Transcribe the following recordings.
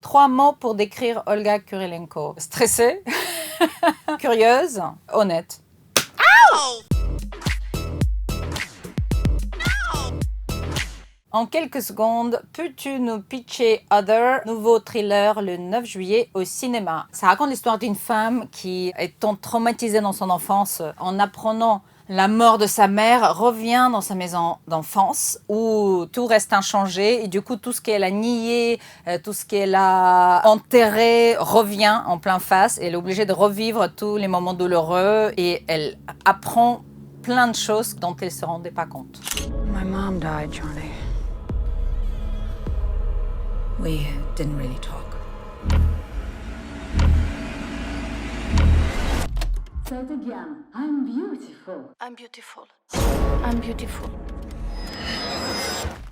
3 mots pour décrire Olga Kurylenko. Stressée, curieuse, honnête. En quelques secondes, peux-tu nous pitcher Other, nouveau thriller le 9 juillet au cinéma? Ça raconte l'histoire d'une femme qui, étant traumatisée dans son enfance en apprenant la mort de sa mère, revient dans sa maison d'enfance où tout reste inchangé et du coup tout ce qu'elle a nié, tout ce qu'elle a enterré revient en plein face et elle est obligée de revivre tous les moments douloureux et elle apprend plein de choses dont elle ne se rendait pas compte. My mom died, Johnny. We didn't really talk. Say it again. I'm beautiful. I'm beautiful. I'm beautiful.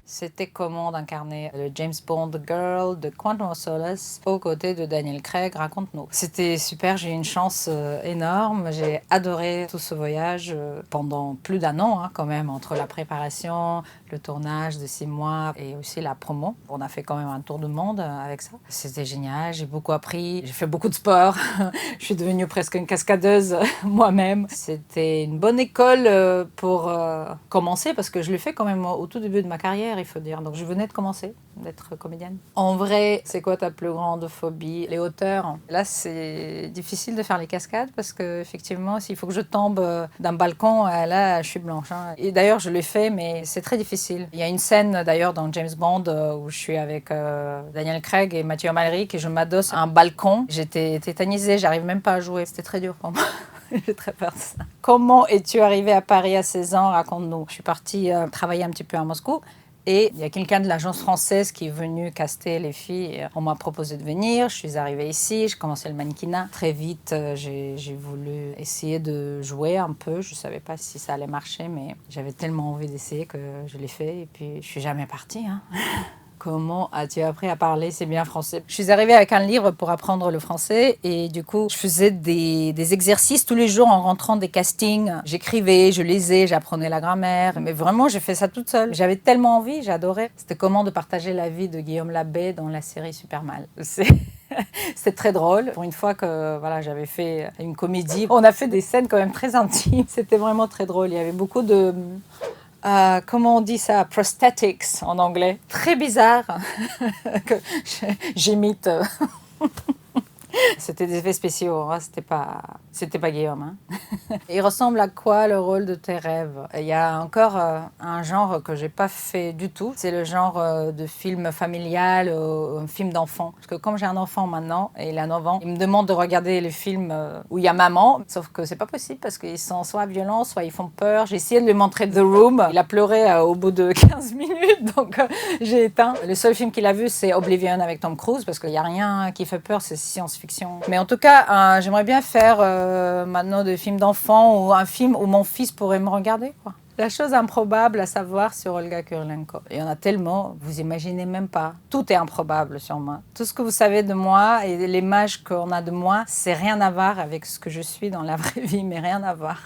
C'était comment d'incarner le James Bond girl de Quantum of Solace aux côtés de Daniel Craig, raconte-nous. C'était super, j'ai eu une chance énorme, j'ai adoré tout ce voyage pendant plus d'1 an quand même, entre la préparation, le tournage de 6 mois et aussi la promo. On a fait quand même un tour du monde avec ça. C'était génial, j'ai beaucoup appris, j'ai fait beaucoup de sport, je suis devenue presque une cascadeuse moi-même. C'était une bonne école pour commencer parce que je l'ai fait quand même au tout début de ma carrière, il faut dire. Donc je venais de commencer d'être comédienne. En vrai, c'est quoi ta plus grande phobie? Les hauteurs. Là, c'est difficile de faire les cascades parce que effectivement, s'il faut que je tombe d'un balcon, là, je suis blanche. Et d'ailleurs, je l'ai fait, mais c'est très difficile. Il y a une scène d'ailleurs dans James Bond où je suis avec Daniel Craig et Mathieu Amalric et je m'adosse à un balcon. J'étais tétanisée, j'arrive même pas à jouer. C'était très dur pour moi. J'ai très peur de ça. Comment es-tu arrivée à Paris à 16 ans? Raconte-nous. Je suis partie travailler un petit peu à Moscou. Et il y a quelqu'un de l'agence française qui est venu caster les filles. On m'a proposé de venir. Je suis arrivée ici. Je commençais le mannequinat. Très vite, j'ai voulu essayer de jouer un peu. Je ne savais pas si ça allait marcher, mais j'avais tellement envie d'essayer que je l'ai fait. Et puis, je suis jamais partie. Comment as-tu appris à parler si bien français? Je suis arrivée avec un livre pour apprendre le français et du coup, je faisais des exercices tous les jours en rentrant des castings. J'écrivais, je lisais, j'apprenais la grammaire. Mais vraiment, j'ai fait ça toute seule. J'avais tellement envie, j'adorais. C'était comment de partager la vie de Guillaume Labbé dans la série Supermal. C'est très drôle. Pour une fois que voilà, j'avais fait une comédie, on a fait des scènes quand même très intimes. C'était vraiment très drôle. Il y avait beaucoup de... comment on dit ça? Prosthetics en anglais. Très bizarre que j'imite. C'était des effets spéciaux, c'était pas Guillaume. Il ressemble à quoi le rôle de tes rêves? Il y a encore un genre que j'ai pas fait du tout, c'est le genre de film familial, un film d'enfant. Parce que comme j'ai un enfant maintenant, et il a 9 ans, il me demande de regarder les films où il y a maman, sauf que c'est pas possible parce qu'ils sont soit violents, soit ils font peur. J'ai essayé de lui montrer The Room, il a pleuré au bout de 15 minutes, donc j'ai éteint. Le seul film qu'il a vu, c'est Oblivion avec Tom Cruise, parce qu'il y a rien qui fait peur, c'est science-fiction. Mais en tout cas, j'aimerais bien faire maintenant des films d'enfants ou un film où mon fils pourrait me regarder, quoi. La chose improbable à savoir sur Olga Kurylenko. Il y en a tellement, vous imaginez même pas. Tout est improbable sur moi. Tout ce que vous savez de moi et l'image qu'on a de moi, c'est rien à voir avec ce que je suis dans la vraie vie, mais rien à voir.